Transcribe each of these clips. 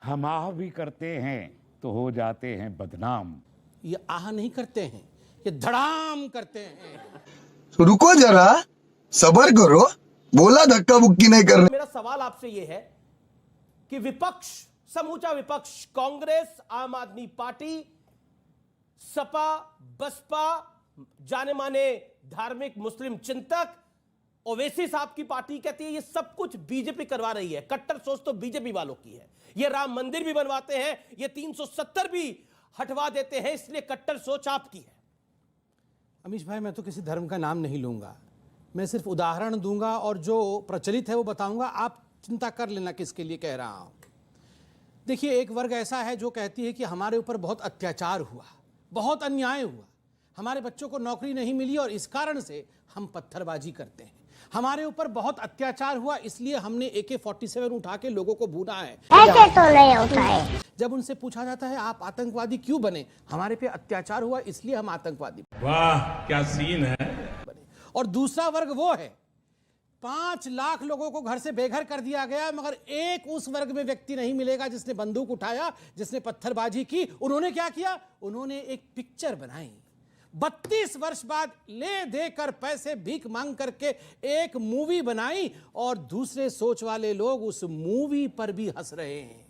हम आह भी करते हैं तो हो जाते हैं बदनाम। ये आह नहीं करते हैं, ये धड़ाम करते हैं। तो रुको जरा, सबर करो, बोला धक्का बुक्की नहीं करने। मेरा सवाल आपसे यह है कि विपक्ष, समूचा विपक्ष, कांग्रेस, आम आदमी पार्टी, सपा, बसपा, जाने माने धार्मिक मुस्लिम चिंतक, ओवैसी साहब की पार्टी कहती है ये सब कुछ बीजेपी करवा रही है। कट्टर सोच तो बीजेपी वालों की है। ये राम मंदिर भी बनवाते हैं, ये 370 भी हटवा देते हैं, इसलिए कट्टर सोच आपकी है। अमीश भाई, मैं तो किसी धर्म का नाम नहीं लूंगा, मैं सिर्फ उदाहरण दूंगा और जो प्रचलित है वो बताऊंगा। आप चिंता कर लेना किसके लिए कह रहा हूं। देखिए, एक वर्ग ऐसा है जो कहती है कि हमारे ऊपर बहुत अत्याचार हुआ, बहुत अन्याय हुआ, हमारे बच्चों को नौकरी नहीं मिली और इस कारण से हम पत्थरबाजी करते हैं। हमारे ऊपर बहुत अत्याचार हुआ इसलिए हमने AK-47 उठा के लोगों को भूना है। ऐसे तो नहीं होता है। जब उनसे पूछा जाता है आप आतंकवादी क्यों बने, हमारे पे अत्याचार हुआ इसलिए हम आतंकवादी बने। वाह क्या सीन है। और दूसरा वर्ग वो है, 5 लाख लोगों को घर से बेघर कर दिया गया, मगर एक उस वर्ग में व्यक्ति नहीं मिलेगा जिसने बंदूक उठाया, जिसने पत्थरबाजी की। उन्होंने क्या किया? उन्होंने एक पिक्चर बनाई। 32 वर्ष बाद ले देकर पैसे भीख मांग करके एक मूवी बनाई और दूसरे सोच वाले लोग उस मूवी पर भी हंस रहे हैं।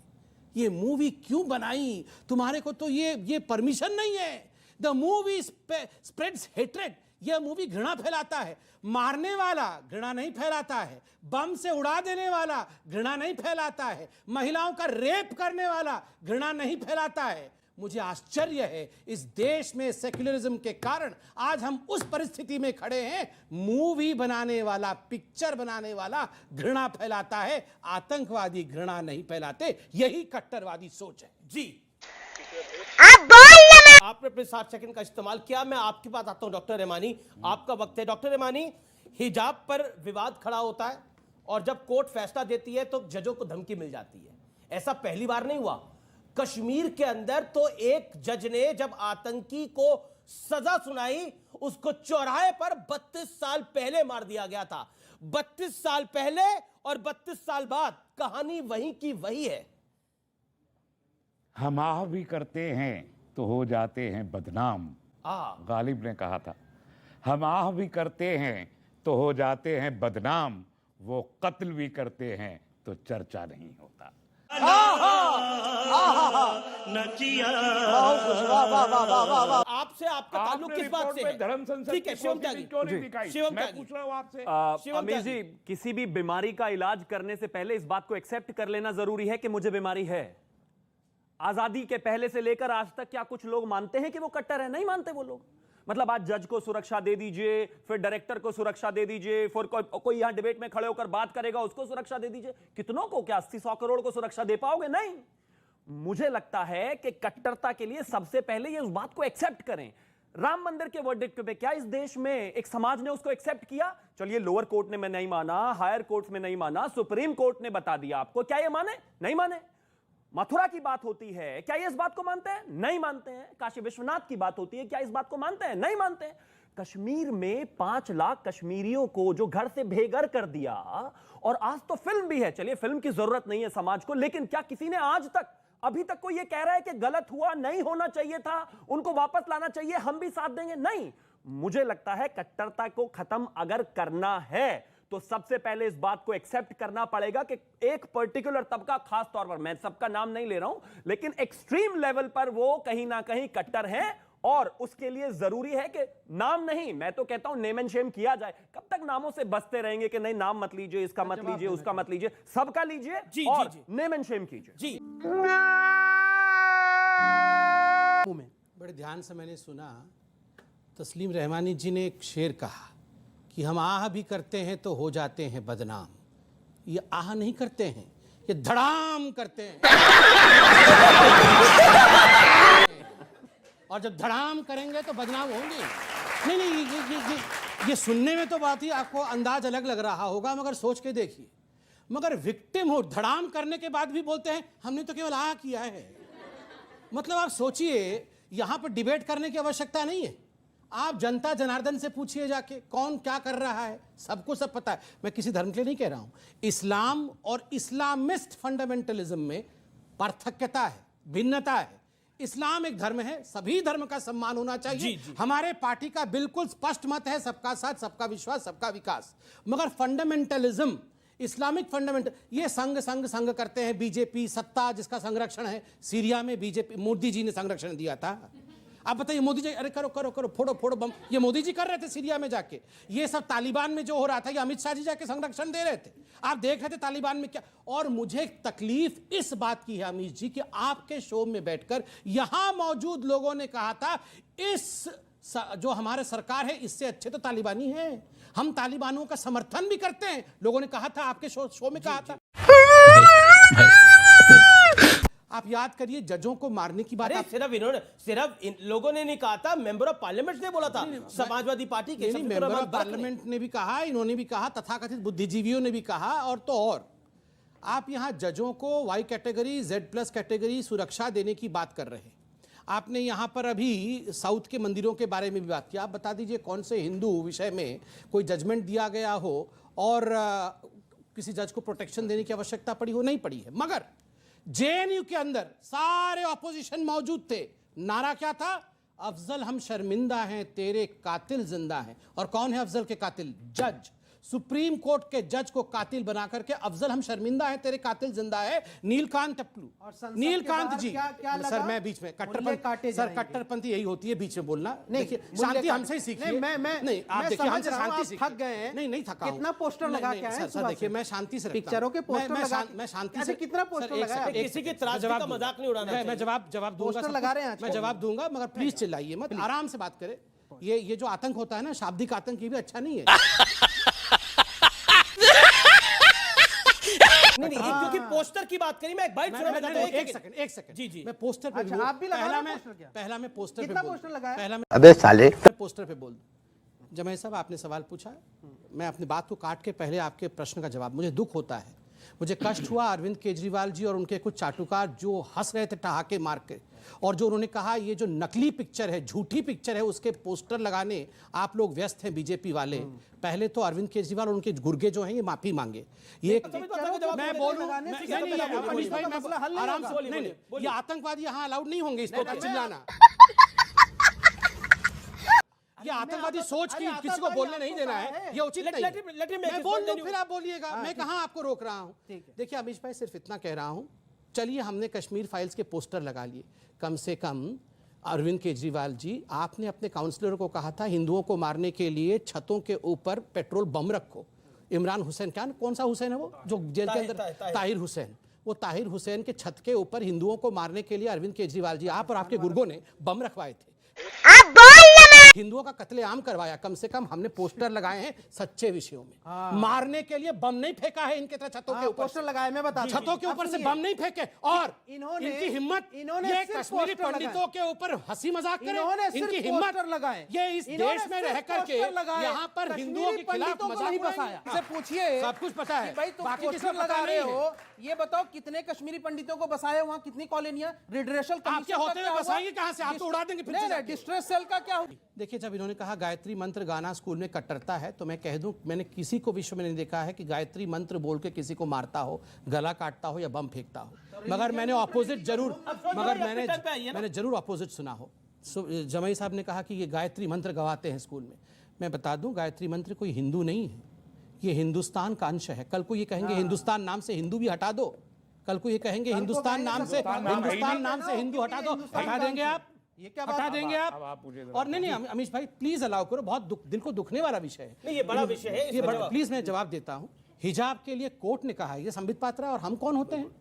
ये मूवी क्यों बनाई? तुम्हारे को तो ये परमिशन नहीं है। The movie spreads hatred. यह मूवी घृणा फैलाता है। मारने वाला घृणा नहीं फैलाता है, बम से उड़ा देने वाला घृणा नहीं फैलाता है, महिलाओं का रेप करने वाला घृणा नहीं फैलाता है। मुझे आश्चर्य है इस देश में सेक्युलरिज्म के कारण आज हम उस परिस्थिति में खड़े हैं, मूवी बनाने वाला, पिक्चर बनाने वाला घृणा फैलाता है, आतंकवादी घृणा नहीं फैलाते। यही कट्टरवादी सोच है। जी आपने अपने 60 सेकंड का इस्तेमाल किया। मैं आपके पास आता हूं डॉक्टर रहमानी, आपका वक्त है। डॉक्टर रहमानी, हिजाब पर विवाद खड़ा होता है और जब कोर्ट फैसला देती है तो जजों को धमकी मिल जाती है। ऐसा पहली बार नहीं हुआ। कश्मीर के अंदर तो एक जज ने जब आतंकी को सजा सुनाई, उसको चौराहे पर 32 साल पहले मार दिया गया था। 32 साल पहले और 32 साल बाद कहानी वही की वही है। हम आह भी करते हैं तो हो जाते हैं बदनाम। गालिब ने कहा था, हम आह भी करते हैं तो हो जाते हैं बदनाम, वो कत्ल भी करते हैं तो चर्चा नहीं होता। आपसे आपका ताल्लुक किस बात से है? धर्म संसद ठीक है, शिवम त्यागी, क्यों नहीं दिखाई? शिवम मैं त्यागी। पूछ रहा हूं आपसे। अमीर जी, किसी भी बीमारी का इलाज करने से पहले इस बात को एक्सेप्ट कर लेना जरूरी है कि मुझे बीमारी है। आजादी के पहले से लेकर आज तक क्या कुछ लोग मानते हैं कि वो कट्टर है? नहीं मानते वो लोग। मतलब आज जज को सुरक्षा दे दीजिए, फिर डायरेक्टर को सुरक्षा दे दीजिए, फिर कोई यहां डिबेट में खड़े होकर बात करेगा उसको सुरक्षा दे दीजिए। कितनों को? क्या 80-100 करोड़ को सुरक्षा दे पाओगे? नहीं। मुझे लगता है कि कट्टरता के लिए सबसे पहले ये उस बात को एक्सेप्ट करें। राम मंदिर के वर्डिक्ट पे क्या इस देश में एक समाज ने उसको एक्सेप्ट किया? चलिए, लोअर कोर्ट ने मैं नहीं माना, हायर कोर्ट में नहीं माना, सुप्रीम कोर्ट ने बता दिया आपको, क्या ये माने? नहीं माने। मथुरा की बात होती है, क्या ये इस बात को मानते हैं? नहीं मानते हैं। काशी विश्वनाथ की बात होती है, क्या इस बात को मानते हैं? नहीं मानते हैं। कश्मीर में 5 लाख कश्मीरियों को जो घर से बेघर कर दिया, और आज तो फिल्म भी है। चलिए, फिल्म की जरूरत नहीं है समाज को, लेकिन क्या किसी ने आज तक, अभी तक कोई ये कह रहा है कि गलत हुआ, नहीं होना चाहिए था, उनको वापस लाना चाहिए, हम भी साथ देंगे? नहीं। मुझे लगता है कट्टरता को खत्म अगर करना है तो सबसे पहले इस बात को एक्सेप्ट करना पड़ेगा कि एक पर्टिकुलर तबका, खास तौर पर, मैं सबका नाम नहीं ले रहा हूं, लेकिन एक्सट्रीम लेवल पर वो कहीं ना कहीं कट्टर है, और उसके लिए जरूरी है कि नाम नहीं, मैं तो कहता हूं नेम एंड शेम किया जाए। कब तक नामों से बसते रहेंगे कि नहीं नाम मत लीजिए, इसका मत लीजिए, उसका मत लीजिए? सबका लीजिए और नेम एंड शेम कीजिए। जी, बड़े ध्यान से मैंने सुना, तस्लीम रहमानी जी ने एक शेर कहा कि हम आह भी करते हैं तो हो जाते हैं बदनाम। ये आह नहीं करते हैं, ये धड़ाम करते हैं। और जब धड़ाम करेंगे तो बदनाम होंगे। नहीं नहीं, ये सुनने में तो बात ही आपको अंदाज अलग लग रहा होगा, मगर सोच के देखिए। मगर विक्टिम हो, धड़ाम करने के बाद भी बोलते हैं हमने तो केवल आह किया है। मतलब आप सोचिए, यहां पर डिबेट करने की आवश्यकता नहीं है। आप जनता जनार्दन से पूछिए जाके कौन क्या कर रहा है, सबको सब पता है। मैं किसी धर्म के लिए नहीं कह रहा हूं। इस्लाम और इस्लामिस्ट फंडामेंटलिज्म में पार्थक्यता है, भिन्नता है। इस्लाम एक धर्म है, सभी धर्म का सम्मान होना चाहिए। हमारे पार्टी का बिल्कुल स्पष्ट मत है, सबका साथ, सबका विश्वास, सबका विकास। मगर फंडामेंटलिज्म, इस्लामिक फंडामेंटल, ये संग करते हैं। बीजेपी सत्ता जिसका संरक्षण है, सीरिया में बीजेपी, मोदी जी ने संरक्षण दिया था। आप बताइए, मोदी जी, अरे करो करो करो, फोड़ो फोड़ो बम, ये मोदी जी कर रहे थे सीरिया में जाके। ये सब तालिबान में जो हो रहा था, ये अमित शाह जी जाके संरक्षण दे रहे थे। आप देख रहे थे तालिबान में क्या। और मुझे तकलीफ इस बात की है अमित जी कि आपके शो में बैठकर यहां मौजूद लोगों ने कहा था इस जो हमारे सरकार है इससे अच्छे तो तालिबानी है, हम तालिबानों का समर्थन भी करते हैं, लोगों ने कहा था, आपके शो में कहा था। आप याद करिए, जजों को मारने की बात। सिर्फ इन लोगों ने नहीं कहा था, मेंबर ऑफ पार्लियामेंट ने बोला था, समाजवादी पार्टी के मेंबर ऑफ पार्लियामेंट ने भी कहा, इन्होंने भी कहा, तथाकथित बुद्धिजीवियों ने भी कहा। और तो और आप यहां जजों को वाई कैटेगरी, Z+ कैटेगरी सुरक्षा देने की बात कर रहे हैं। आपने यहां पर अभी साउथ के मंदिरों के बारे में भी बात की। आप बता दीजिए कौन से हिंदू विषय में कोई जजमेंट दिया गया हो और किसी जज को प्रोटेक्शन देने की आवश्यकता पड़ी हो? नहीं पड़ी है। मगर JNU के अंदर सारे ऑपोजिशन मौजूद थे। नारा क्या था? अफजल हम शर्मिंदा हैं, तेरे कातिल जिंदा हैं। और कौन है अफजल के कातिल? जज। सुप्रीम कोर्ट के जज को कातिल बना करके अफजल हम शर्मिंदा हैं, तेरे कातिल जिंदा है। नीलकांत टप्पू, नीलकांत जी। सर मैं बीच में कट्टरपंथी यही होती है, बीच में बोलना। देखिए, शांति हमसे ही सीखिए। नहीं, आप देखिए, हमसे शांति सीखिए। थक गए हैं? नहीं थका। कितना पोस्टर लगा क्या है? सर देखिए, मैं शांति से पिक्चरों के पोस्टर लगा, मैं शांति से। कितना पोस्टर लगा? किसी की त्रासदी का मजाक नहीं उड़ाना। मैं जवाब दूंगा। पोस्टर लगा रहे हैं, मैं जवाब दूंगा, मगर प्लीज चिल्लाइए मत, आराम से बात करें। ये जो आतंक होता है ना, शाब्दिक आतंक, ये भी अच्छा नहीं है। नहीं, क्योंकि पोस्टर की बात करी, मैं एक बाइट सुनाना चाहता हूं। एक सेकंड। जी। मैं पोस्टर पे अच्छा, आप भी लगा रहे हैं पोस्टर क्या? पहला मैं पोस्टर पे कितना पोस्टर लगाया? पहला मैं अबे साले पोस्टर पे बोल दूं। जमाई साहब, आपने सवाल पूछा, मैं अपनी बात को काट के पहले आपके प्रश्न का जवाब। मुझे दुख होता है, मुझे कष्ट हुआ अरविंद केजरीवाल जी और उनके कुछ चाटुकार जो हंस रहे थे ठहाके मार के, और जो उन्होंने कहा ये जो नकली पिक्चर है, झूठी पिक्चर है, उसके पोस्टर लगाने आप लोग व्यस्त हैं बीजेपी वाले। पहले तो अरविंद केजरीवाल और उनके गुर्गे जो हैं ये माफी मांगे। ये मैं बोलूं, आराम से, नहीं, ये आतंकवादी यहाँ अलाउड नहीं होंगे, इसको चिल्लाना। ये आतंकवादी सोच की किसी को बोलने नहीं देना है, ये उचित नहीं। मैं बोल लूं, फिर आप बोलिएगा। मैं कहां आपको रोक रहा हूं? देखिए अमीश भाई, सिर्फ इतना कह रहा हूं, चलिए हमने कश्मीर फाइल्स के पोस्टर लगा लिए। कम से कम अरविंद केजरीवाल जी, आपने अपने काउंसलर को कहा था हिंदुओं को मारने के लिए छतों के ऊपर पेट्रोल बम रखो। इमरान हुसैन, क्या कौन सा हुसैन है वो जो जेल के अंदर? ताहिर हुसैन। वो ताहिर हुसैन के छत के ऊपर हिंदुओं को मारने के लिए अरविंद केजरीवाल जी, आप और आपके गुर्गों ने बम रखवाए थे, हिंदुओं का कत्लेआम करवाया। कम से कम हमने पोस्टर लगाए हैं सच्चे विषयों में। मारने के लिए बम नहीं फेंका है इनके तरह छतों के ऊपर। पोस्टर लगाए, मैं बता, छतों के ऊपर से बम नहीं फेंके। और इनकी हिम्मत, ये कश्मीरी पंडितों के ऊपर हंसी मजाक करें, इनकी हिम्मत लगाए। ये इस देश में रह करके यहाँ पर हिंदुओं के खिलाफ मजाक बसाया। इसे पूछिए, सब कुछ पता है, भाई तुम पोस्टर लगा रहे हो, ये बताओ कितने कश्मीरी पंडितों को बसाया, वहाँ कितनी कॉलोनियां, रिड्रेसल आपके होते हुए बसाएंगे कहां से? आप तो उड़ा देंगे फिर से। डिस्ट्रेस सेल का क्या होगा? देखिए, जब इन्होंने कहा गायत्री मंत्र गाना स्कूल में कट्टरता है, तो मैं कह दूं, मैंने किसी को विश्व में नहीं देखा है कि गायत्री मंत्र बोल के किसी को मारता हो, गला काटता हो या बम फेंकता हो। मगर मैंने ऑपोजिट जरूर, मैंने जरूर ऑपोजिट सुना हो। जमाई साहब ने कहा कि ये गायत्री मंत्र गवाते हैं स्कूल में। मैं बता दूं, गायत्री मंत्र कोई हिंदू नहीं है, ये हिंदुस्तान का अंश है। कल को ये कहेंगे हिंदुस्तान नाम से हिंदू भी हटा दो, कल को ये कहेंगे हिंदुस्तान नाम से हिंदू हटा दो। हटा देंगे आप? ये क्या हटा देंगे आप? और नहीं, अमीश भाई प्लीज अलाउ करो, बहुत दिल को दुखने वाला विषय है। नहीं, ये बड़ा विषय है, ये बड़ा, प्लीज मैं जवाब देता हूं। हिजाब के लिए कोर्ट ने कहा है, ये संबित पात्रा, और हम कौन होते हैं?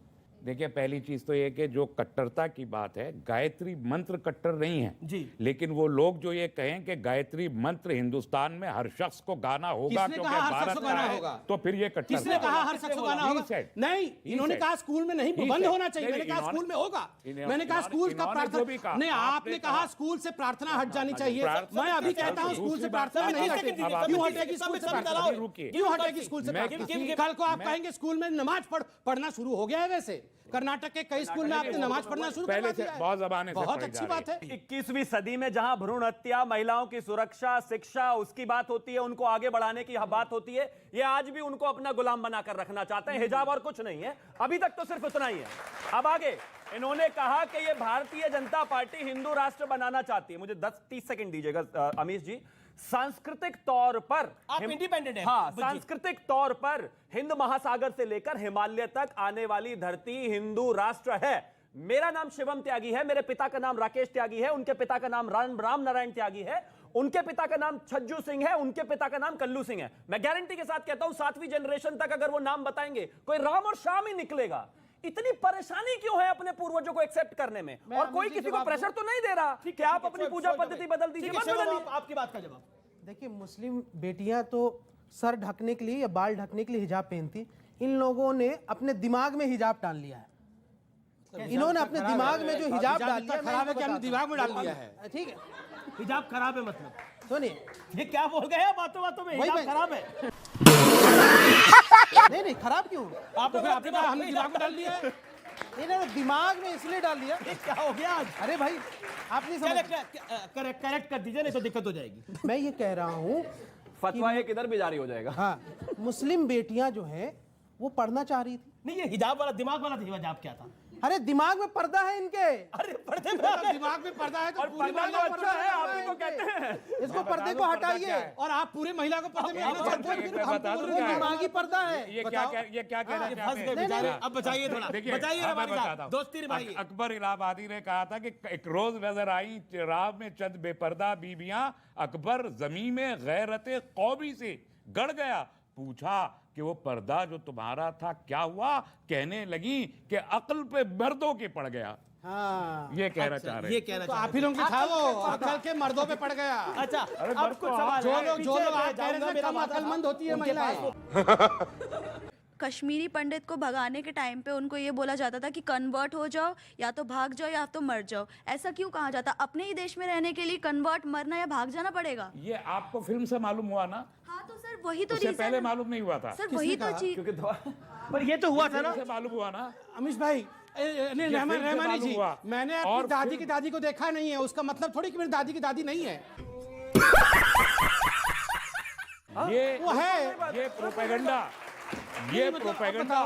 देखिए, पहली चीज तो ये कि जो कट्टरता की बात है, गायत्री मंत्र कट्टर नहीं है जी। लेकिन वो लोग जो ये कहें कि गायत्री मंत्र हिंदुस्तान में हर शख्स को गाना होगा क्योंकि भारत का है, तो फिर ये कट्टर। किसने कहा हर शख्स को गाना होगा? नहीं, इन्होंने कहा स्कूल में नहीं, बंद होना चाहिए। मैंने कहा स्कूल में होगा। मैंने कहा स्कूल का प्रार्थना नहीं, आपने कहा स्कूल से प्रार्थना हट जानी चाहिए। मैं अभी कहता हूँ स्कूल से प्रार्थना नहीं हटेगी। क्यों हटेगी स्कूल से प्रार्थना? क्यों हटेगी स्कूल से प्रार्थना? कल को आप कहेंगे स्कूल में नमाज पढ़ना शुरू हो गया है। वैसे कर्नाटक के कई स्कूल में आपने नमाज पढ़ना शुरू पहले करवा से दिया है। बहुत जमाने से बहुत पढ़ी अच्छी जा बात है। 21वीं सदी में जहां भ्रूण हत्या, महिलाओं की सुरक्षा, शिक्षा उसकी बात होती है, उनको आगे बढ़ाने की बात होती है, ये आज भी उनको अपना गुलाम बनाकर रखना चाहते हैं। हिजाब और कुछ नहीं है, अभी तक तो सिर्फ उतना ही है। अब आगे इन्होंने कहा कि ये भारतीय जनता पार्टी हिंदू राष्ट्र बनाना चाहती है। मुझे 10-30 सेकंड दीजिएगा अमीश जी। सांस्कृतिक तौर पर आप इंडिपेंडेंट हैं। हाँ, सांस्कृतिक तौर पर हिंद महासागर से लेकर हिमालय तक आने वाली धरती हिंदू राष्ट्र है। मेरा नाम शिवम त्यागी है, मेरे पिता का नाम राकेश त्यागी है, उनके पिता का नाम राम नारायण त्यागी है, उनके पिता का नाम छज्जू सिंह है, उनके पिता का नाम कल्लू सिंह है। मैं गारंटी के साथ कहता हूं 7वीं जनरेशन तक अगर वो नाम बताएंगे कोई राम और श्याम ही निकलेगा। इतनी परेशानी क्यों है अपने पूर्वजों को एक्सेप्ट करने में? और कोई किसी को प्रेशर तो नहीं दे रहा कि आप अपनी पूजा पद्धति बदल दीजिए। मत बदलिए। आपकी बात का जवाब देखिए, मुस्लिम बेटियां तो सर ढकने के लिए या बाल ढकने के लिए हिजाब पहनती, इन लोगों ने अपने दिमाग में हिजाब डाल लिया है। इन्होंने अपने दिमाग में जो हिजाब डाल लिया, खराब है कि हमने दिमाग में डाल लिया है। ठीक है, हिजाब खराब है मतलब, सुनिए ये क्या बोल गए आप बातों बातों में? वही हिजाब मैं- खराब है। नहीं खराब क्यों? तो फिर आपने कहा हमने दिमाग में डाल लिया है। इन्होंने दिमाग में इसलिए डाल दिया। ये क्या हो गया आज? अरे भाई आप नहीं समझ। करेक्ट कर दीजिए, नहीं तो दिक्कत हो जाएगी। मैं ये कह रहा हूँ, फतवा एक इधर भी जारी हो जाएगा। हाँ, मुस्लिम बेटियां जो हैं वो पढ़ना चाह रही थी। नहीं, ये हिजाब वाला दिमाग वाला हिजाब क्या था? अरे दिमाग में पर्दा है इनके। अरे पर्दे में मतलब दिमाग में पर्दा है तो और पूरी पर्दा महिला तो को अच्छा पर्दा है, में आप ही को इनके। कहते हैं। इसको पर्दे को हटाइए। और आप पूरे महिला को पर्दे में आप रहना चाहते हैं, एक फिर मैं हमको बता बोल दूं रहे हैं क्या है? दिमागी पर्दा है। ये क्या कहना फंस चाहते गए हैं? बेचारे। अब बचाइए थोड़ा, देखिए, बचाइए हाँ, मैं हमारी बताता हूं। दोस्ती निभाइए। अकबर इलाहाबादी ने कहा था कि एक रोज नजर आई राह में चंद बेपर्दा बीबियां, अकबर जमीन में गैरत कौमी से गड़ गया, पूछा कि वो पर्दा जो तुम्हारा था क्या हुआ? कहने लगी कि अक्ल पे मर्दों के पड़ गया। हाँ, ये कहना चाह रहे ये हैं। कहना तो चाह आप ही लोगों की था वो अकल के मर्दों पे पड़ गया। अच्छा, अरे अब बस कुछ तो सवाल जो है। लोग पीछे आप कह जाऊंगा, रहे थे मेरा कम वादा था। अकलमंद होती है उनके महिलाएं। पास कश्मीरी पंडित को भगाने के टाइम पे उनको ये बोला जाता था कि कन्वर्ट हो जाओ, या तो भाग जाओ या तो मर जाओ। ऐसा क्यों कहा जाता? अपने ही देश में रहने के लिए कन्वर्ट, मरना या भाग जाना पड़ेगा। ये आपको फिल्म से मालूम हुआ ना? हाँ तो सर वही तो उससे reason पहले है। मालूम नहीं हुआ था? सर वही तो चीज। क्योंकि पर ये तो हुआ था ना। से मालूम हुआ ना? अमीश भाई, नहीं ये फिल्म से रहमानी मालूम जी, हुआ। मैंने और अपनी दादी फिल्म- की दादी को देखा नहीं है, उसका मतलब थोड़ी कि मेरी दादी की दादी नहीं है। वो है। ये प्रोपेगेंडा, ये प्रोपेगेंडा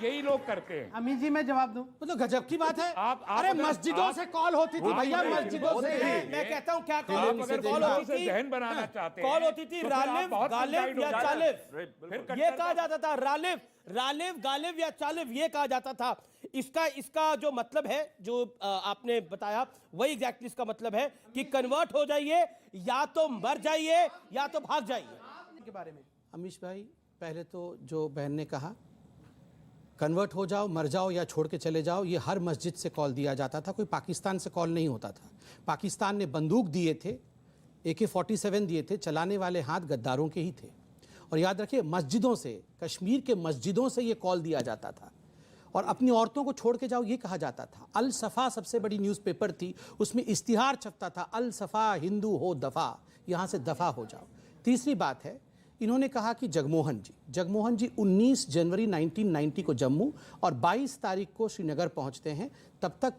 यही लोग करते हैं। अमीर जी मैं जवाब दूं। मतलब गजब की बात है। आप अरे अगर- मस्जिदों आप- से कॉल होती थी भैया, नहीं, मस्जिदों से। मैं कहता हूँ क्या कॉल आप होती अगर थी? कॉल कॉल होती थी, जहन बनाना चाहते हैं कॉल होती थी तो फिर आप रालिफ, बहुत गालिब misguide या हो जाते हैं। चालिफ। फिर ये कट्टर कहा जाता था रालिफ, रालिफ, गालिब या चालिफ, ये कहा जाता था। इसका जो मतलब है, जो आपने बताया, वही एग्जैक्टली इसका मतलब है कि कन्वर्ट हो जाइए, या तो मर जाइए या तो भाग जाइए। के बारे में अमीश भाई, पहले तो जो बहन ने कहा कन्वर्ट हो जाओ, मर जाओ या छोड़ के चले जाओ, ये हर मस्जिद से कॉल दिया जाता था, कोई पाकिस्तान से कॉल नहीं होता था। पाकिस्तान ने बंदूक दिए थे, AK-47 दिए थे, चलाने वाले हाथ गद्दारों के ही थे। और याद रखिए, मस्जिदों से, कश्मीर के मस्जिदों से ये कॉल दिया जाता था। और अपनी औरतों को छोड़ के जाओ ये कहा जाता था। अल सफ़ा सबसे बड़ी न्यूज़पेपर थी, उसमें इश्तिहार छपता था, अल सफ़ा हिंदू हो दफ़ा, यहाँ से दफ़ा हो जाओ। तीसरी बात है, इन्होंने कहा कि जगमोहन जी 19 जनवरी 1990 को जम्मू और 22 तारीख को श्रीनगर पहुंचते हैं। तब तक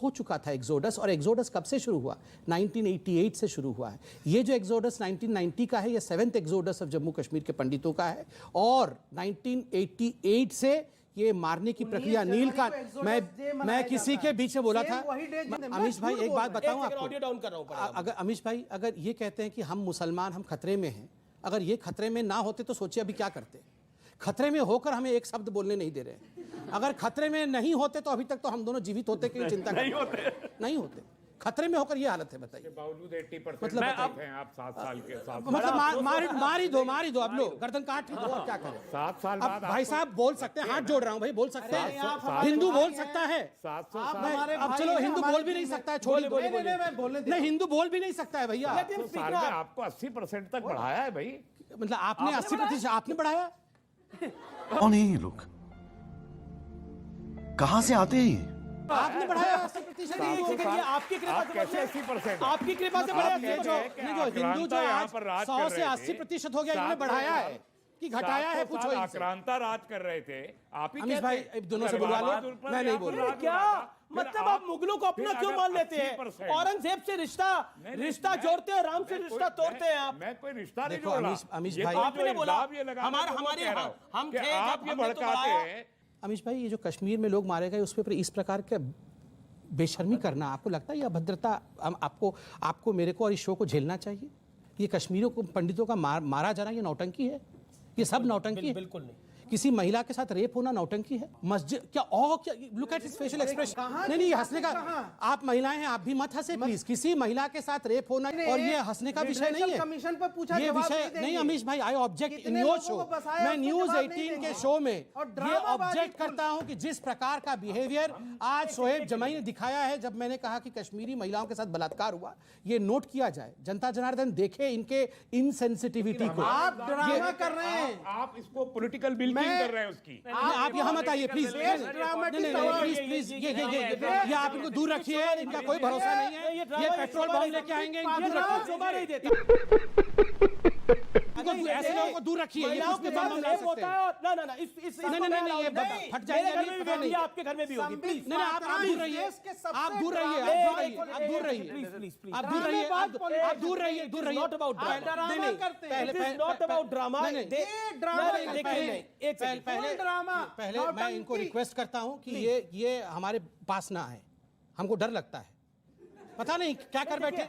हो चुका था एग्जोडस, और एग्जोडस कब से शुरू हुआ? 1988 से शुरू हुआ है। ये जो एग्जोडस 1990 का है, ये 7th exodus of Jammu Kashmir के पंडितों का है। और 1988 से ये मारने की प्रक्रिया नील का, मैं किसी के बीच में बोला था। अमीश भाई एक बात बताऊं आपको, ऑडियो डाउन कर रहा हूं। अगर अमीश भाई अगर ये कहते हैं कि हम मुसलमान, हम खतरे में हैं, अगर ये खतरे में ना होते तो सोचिए अभी क्या करते। खतरे में होकर हमें एक शब्द बोलने नहीं दे रहे। अगर खतरे में नहीं होते तो अभी तक तो हम दोनों जीवित होते की चिंता नहीं होते। खतरे में होकर ये हालत है, बताइए। बावजूद 80% मतलब हैं आप 7 साल के साथ। मतलब मार ही दो अब लो, गर्दन काट ही दो, और क्या करें। 7 साल अब बाद भाई साहब बोल सकते हैं, हाथ जोड़ रहा हूं भाई, बोल सकते हैं। हिंदू बोल सकता है, 700 अब चलो हिंदू बोल भी नहीं सकता है, छोड़िए। नहीं, हिंदू बोल भी नहीं सकता है भैया। साल में आपको 80% तक बढ़ाया है भाई। मतलब आपने 80% आपने बढ़ाया। कौन है ये लोग? कहां से आते हैं ये? आपने बढ़ाया 80%। ये आपकी कृपा आप से कैसे बढ़े। 80%? आपकी कृपा से बढ़े। आप ये जो हिंदू जो यहाँ पर राज 100 कर से रहे 80% थे, हो गया, इन्होंने बढ़ाया है। कि घटाया है, 700 पूछो साल इनसे। आक्रांता राज कर रहे थे, आप ही अमीश कहते भाई, हैं। दोनों से बुलवा लो, दरबार पर मैं नहीं आपको बोल रहा। राज क्या हुआ था, फिर मतलब आप मुगलों को अपना फिर क्यों अगर मान लेते 80% हैं? औरंगजेब से रिश्ता जोड़ते हैं, राम से रिश्ता तोड़ते हैं आप। मैं कोई रिश्ता नहीं देखो, जोड़ रहा। अमीश ये भाई, तो जो आपने बोला, इल्जाम ये लगाना हमारे- तो मैं हमारे- कह रहा हूं हम कि थे आप जब ये हमने तो भड़काते बढ़ाया। हैं। अमीश भाई, ये जो कश्मीर में लोग मारे गए उस पर इस प्रकार का बेशर्मी करना आपको लगता है या अभद्रता आपको मेरे को और इस शो को झेलना चाहिए? ये कश्मीरियों को पंडितों का मारा जाना ये नौटंकी है? ये सब नौटंकी है? बिल्कुल नहीं। किसी महिला के साथ रेप होना नौटंकी है? मस्जिद क्या look at his facial expression. नहीं ये हंसने का, आप महिलाएं हैं, आप भी मत हंसे प्लीज। किसी महिला के साथ रेप होना और ये हंसने का विषय नहीं है। कमीशन पर पूछा ये जवाब विषय नहीं अमीश भाई, I object in your show. मैं न्यूज 18 के शो में ये ऑब्जेक्ट करता हूं कि जिस प्रकार का बिहेवियर आज शोएब जमाई ने दिखाया है, जब मैंने कहा कि कश्मीरी महिलाओं के साथ बलात्कार हुआ, ये नोट किया जाए, जनता जनार्दन देखे इनके इनसेंसिटिविटी को। आप ड्रामा कर रहे हैं। आप इसको पॉलिटिकल बिल्डिंग कर रहे हैं उसकी। आप यहाँ मत आइए प्लीज, प्लीज ये आप इनको दूर रखिए, इनका कोई भरोसा नहीं है, ये पेट्रोल बम लेके आएंगे, इनको दूर रखिए, ऐसे लोगों को दूर रखिए। ये कुछ भी बम हम ला सकते हैं। नहीं, ये फट जाएंगे अभी, पता नहीं। आपके घर में भी होगी, प्लीज। नहीं, आप दूर रहिए, आप दूर रहिए, आप दूर रहिए, आप दूर रहिए, आप दूर रहिए, दूर रहिए। नॉट अबाउट ड्रामा करते हैं, it is not about drama. पहले मैं इनको रिक्वेस्ट करता हूं कि ये हमारे पास ना आए, हमको डर लगता है, पता नहीं क्या कर बैठे।